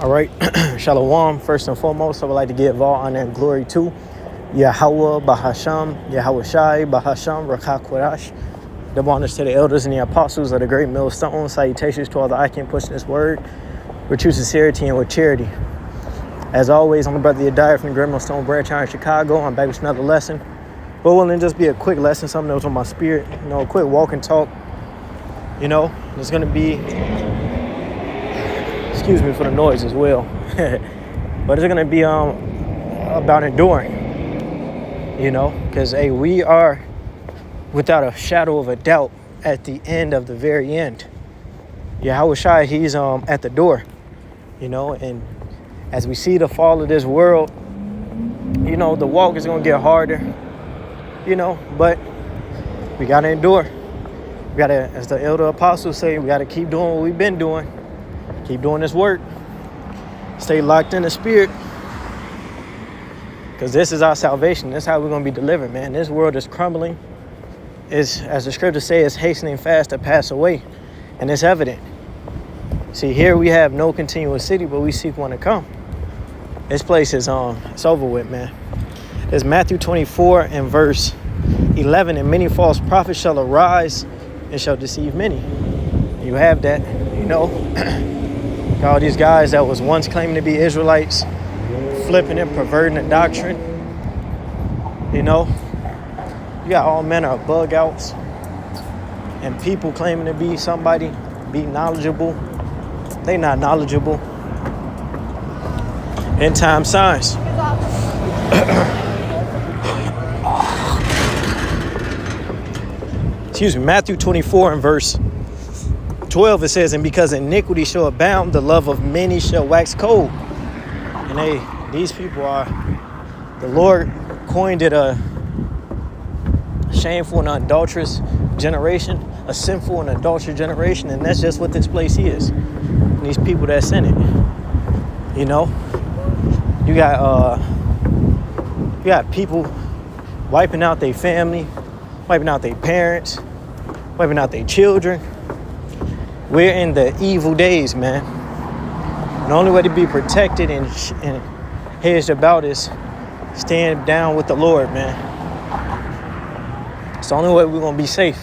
All right, Shalom. First and foremost, I would like to give all honor and glory to Yahweh Bahasham, Yahweh Shai Bahasham, Rakah Quadash. Double honors to the elders and the apostles of the great millstone. Salutations to all the Icon pushing this word with true sincerity and with charity. As always, I'm the brother Yadiah from the Great Millstone branch out in Chicago. I'm back with another lesson. But it won't just be a quick lesson, something that was on my spirit. A quick walk and talk. There's going to be, excuse me for the noise as well. But it's going to be about enduring, because we are without a shadow of a doubt at the end of the very end. Yahweh Shai, he's at the door, and as we see the fall of this world, the walk is going to get harder, but we got to endure. We got to, as the elder apostles say, we got to keep doing what we've been doing. Keep doing this work. Stay locked in the spirit. Because this is our salvation. This is how we're going to be delivered, man. This world is crumbling. As the scriptures say, it's hastening fast to pass away. And it's evident. See, here we have no continuous city, but we seek one to come. This place is it's over with, man. There's Matthew 24 and verse 11. And many false prophets shall arise and shall deceive many. You have that, all these guys that was once claiming to be Israelites, flipping and perverting the doctrine. You got all manner of bug outs and people claiming to be somebody, be knowledgeable. They not knowledgeable. End time signs. Excuse me, Matthew 24 and verse 12, it says, and because iniquity shall abound, the love of many shall wax cold. And these people are, the Lord coined it a shameful and adulterous generation, a sinful and adulterous generation, and that's just what this place is. And these people that's in it, you got people wiping out their family, wiping out their parents, wiping out their children. We're in the evil days, man. The only way to be protected and hedged about is stand down with the Lord, man. It's the only way we're going to be safe.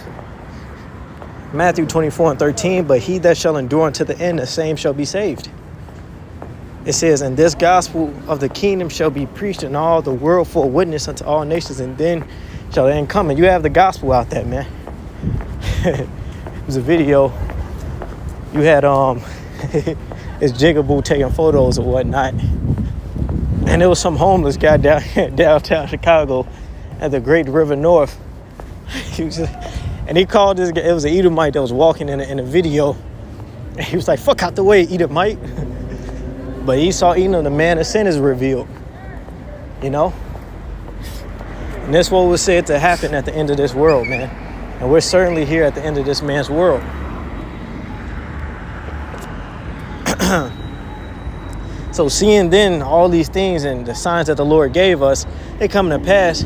Matthew 24 and 13, but he that shall endure unto the end, the same shall be saved. It says, and this gospel of the kingdom shall be preached in all the world for a witness unto all nations, and then shall the end come. And you have the gospel out there, man. It was a video. You had it's Jigaboo taking photos or whatnot, and there was some homeless guy downtown Chicago at the Great River North. And he called this guy. It was an Edomite that was walking in a video. And he was like, "Fuck out the way, Edomite." But he saw Edom, the man of sin is revealed. And that's what was said to happen at the end of this world, man. And we're certainly here at the end of this man's world. So seeing then all these things and the signs that the Lord gave us, they come to pass.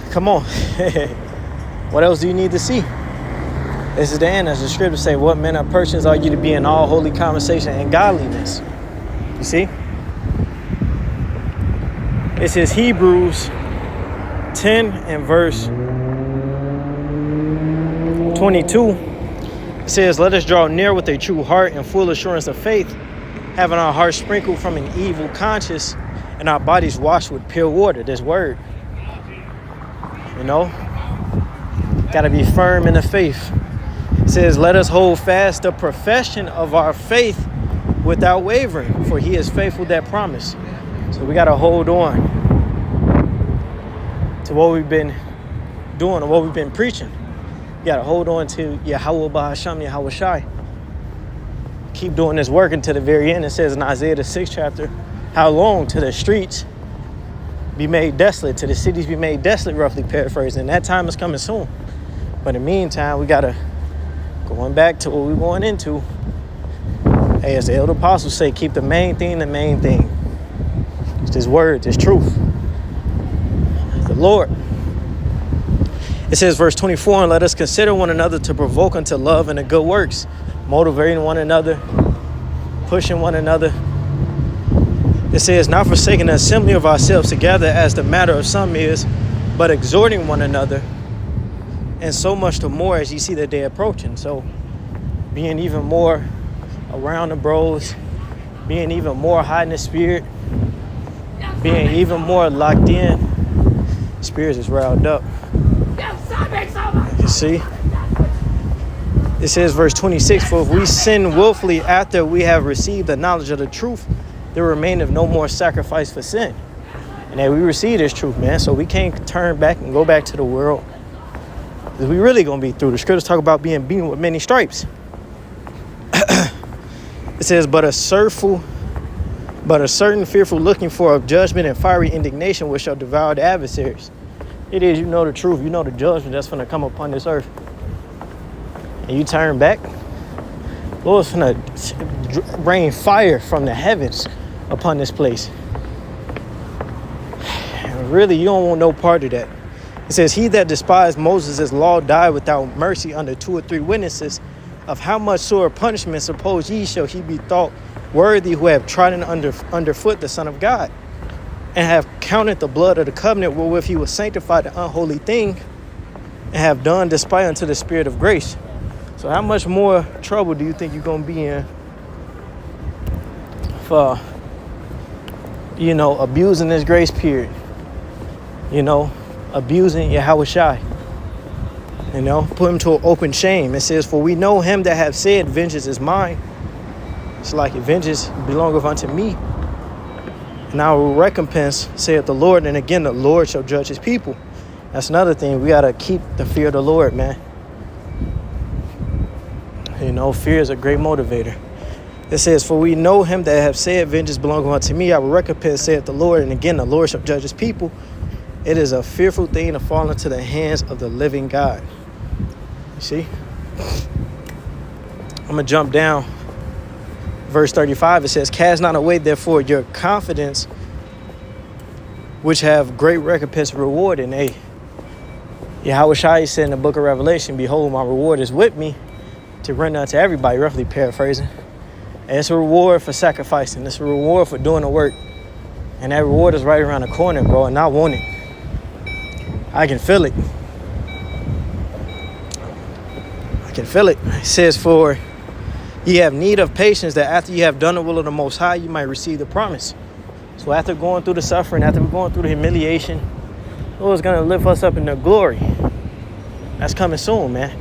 Come on. What else do you need to see? This is the end. As the scriptures say, what manner of persons are you to be in all holy conversation and godliness? You see? It says Hebrews 10 and verse 22. It says, let us draw near with a true heart and full assurance of faith, having our hearts sprinkled from an evil conscience and our bodies washed with pure water. This word. Got to be firm in the faith. It says, let us hold fast the profession of our faith without wavering, for he is faithful that promise. So we got to hold on to what we've been doing or what we've been preaching. You got to hold on to Yahweh Bahasham, Yahweh Shai. Keep doing this work until the very end. It says in Isaiah the 6th chapter, how long till the streets be made desolate, till the cities be made desolate, roughly paraphrasing. And that time is coming soon. But in the meantime, we got to, going back to what we're going into, hey, as the elder apostles say, keep the main thing the main thing. It's this word, this truth. The Lord. It says, verse 24, and let us consider one another to provoke unto love and to good works, motivating one another pushing one another. It says, not forsaking the assembly of ourselves together as the matter of some is, but exhorting one another, and so much the more as you see the day approaching. So being even more around the bros, being even more high in the spirit, being even more locked in. Spirits is riled up. You see? It says, verse 26, for if we sin willfully after we have received the knowledge of the truth, there remaineth no more sacrifice for sin. And that we receive this truth, man. So we can't turn back and go back to the world. Because we really going to be through. The scriptures talk about being beaten with many stripes. It says, but a certain fearful looking for of judgment and fiery indignation which shall devour the adversaries. It is, you know the truth. You know the judgment that's going to come upon this earth. And you turn back, Lord's going to rain fire from the heavens upon this place. And really, you don't want no part of that. It says, he that despised Moses' law died without mercy under 2 or 3 witnesses. Of how much sore punishment suppose ye shall he be thought worthy who have trodden underfoot the Son of God, and have counted the blood of the covenant wherewith he was sanctified the unholy thing, and have done despite unto the Spirit of grace. So how much more trouble do you think you're going to be in for, abusing this grace period? Abusing Yahweh Shai. Put him to an open shame. It says, for we know him that have said, vengeance is mine. It's like, vengeance belongeth unto me. And I will recompense, saith the Lord. And again, the Lord shall judge his people. That's another thing. We got to keep the fear of the Lord, man. Fear is a great motivator. It says, for we know him that have said, vengeance belongeth unto me. I will recompense, saith the Lord. And again, the Lord shall judge his people. It is a fearful thing to fall into the hands of the living God. You see? I'm going to jump down. Verse 35, it says, cast not away, therefore, your confidence, which have great recompense and reward. And Yahweh Shai said in the book of Revelation, behold, my reward is with me to render unto everybody, roughly paraphrasing. And it's a reward for sacrificing. It's a reward for doing the work. And that reward is right around the corner, bro, and I want it. I can feel it. Can feel it. It says, for ye have need of patience, that after you have done the will of the Most High, you might receive the promise. So after going through the suffering, after we're going through the humiliation, the Lord's going to lift us up in the glory. That's coming soon, man.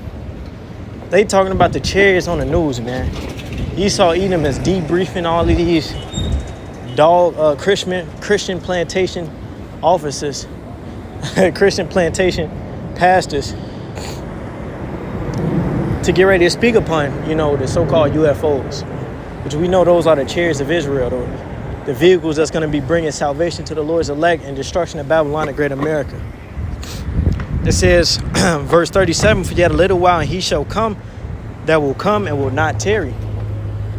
They talking about the chariots on the news, man. Esau Edom is debriefing all of these Christian plantation officers, Christian plantation pastors, to get ready to speak upon, the so-called UFOs, which we know those are the chariots of Israel, the vehicles that's going to be bringing salvation to the Lord's elect and destruction of Babylon and great America. It says, verse 37, for yet a little while and he shall come that will come and will not tarry.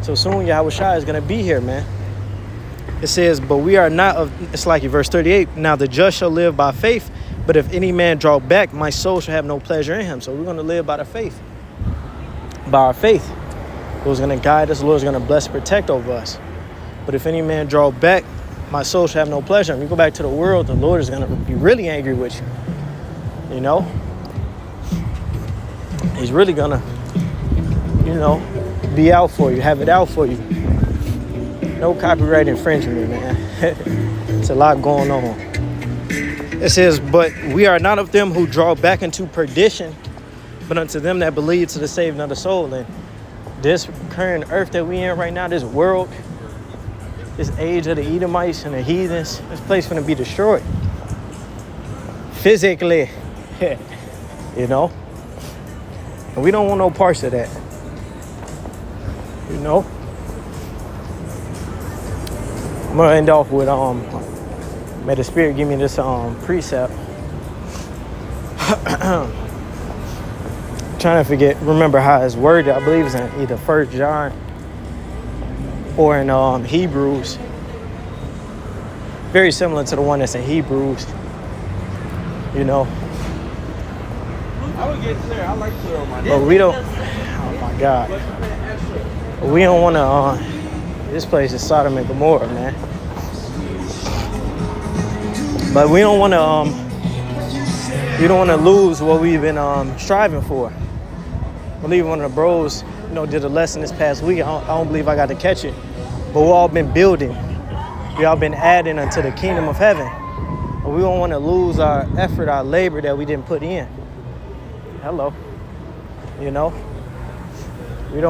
So soon Yahweh Shai is going to be here, man. It says, but we are not of, it's like in verse 38, now the just shall live by faith, but if any man draw back, my soul shall have no pleasure in him. So we're going to live by the faith. By our faith. The Lord's going to guide us. The Lord's going to bless and protect over us. But if any man draw back, my soul shall have no pleasure. If you go back to the world, the Lord is going to be really angry with you. He's really going to, be out for you, have it out for you. No copyright infringement, man. It's a lot going on. It says, but we are not of them who draw back into perdition, but unto them that believe to the saving of the soul. And this current earth that we in right now, this world, this age of the Edomites and the heathens, this place is going to be destroyed. Physically, And we don't want no parts of that. I'm going to end off with, may the Spirit give me this precept. Trying to remember how it's worded. I believe it's in either 1 John or in Hebrews. Very similar to the one that's in Hebrews. I would get clear. I like clear on my name. But we don't. Oh my God. We don't want to This place is Sodom and Gomorrah, man. But we don't want to lose what we've been striving for. I believe one of the bros, did a lesson this past week. I don't believe I got to catch it, but we all been building. We all been adding unto the kingdom of heaven. But we don't want to lose our effort, our labor that we didn't put in. Hello, we don't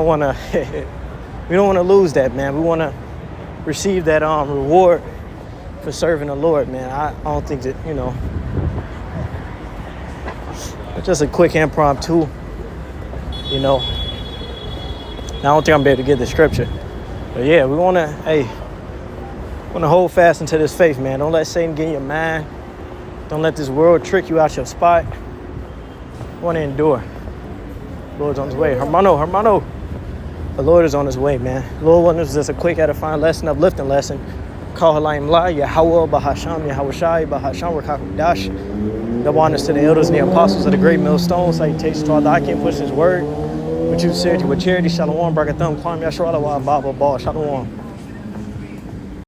want to. We don't want to lose that, man. We want to receive that reward for serving the Lord, man. I don't think that, just a quick impromptu, I don't think I'm gonna be able to get the scripture. But yeah, we want to hold fast into this faith, man. Don't let Satan get in your mind. Don't let this world trick you out your spot. Want to endure. The Lord's on his way. Hermano. The Lord is on his way, man. The Lord wants just a quick, edifying lesson, uplifting lesson. Call Halayim La, Yahweh, Bahasham, Yahawashi, Bahasham, Rakakudash. Double honors to the elders and the apostles of the great millstone. Salutations to all that I can push his word. With you, sincerity, with charity. Shalom, Brakathum, Kwam Yashua, Baba, Ball, Shalom.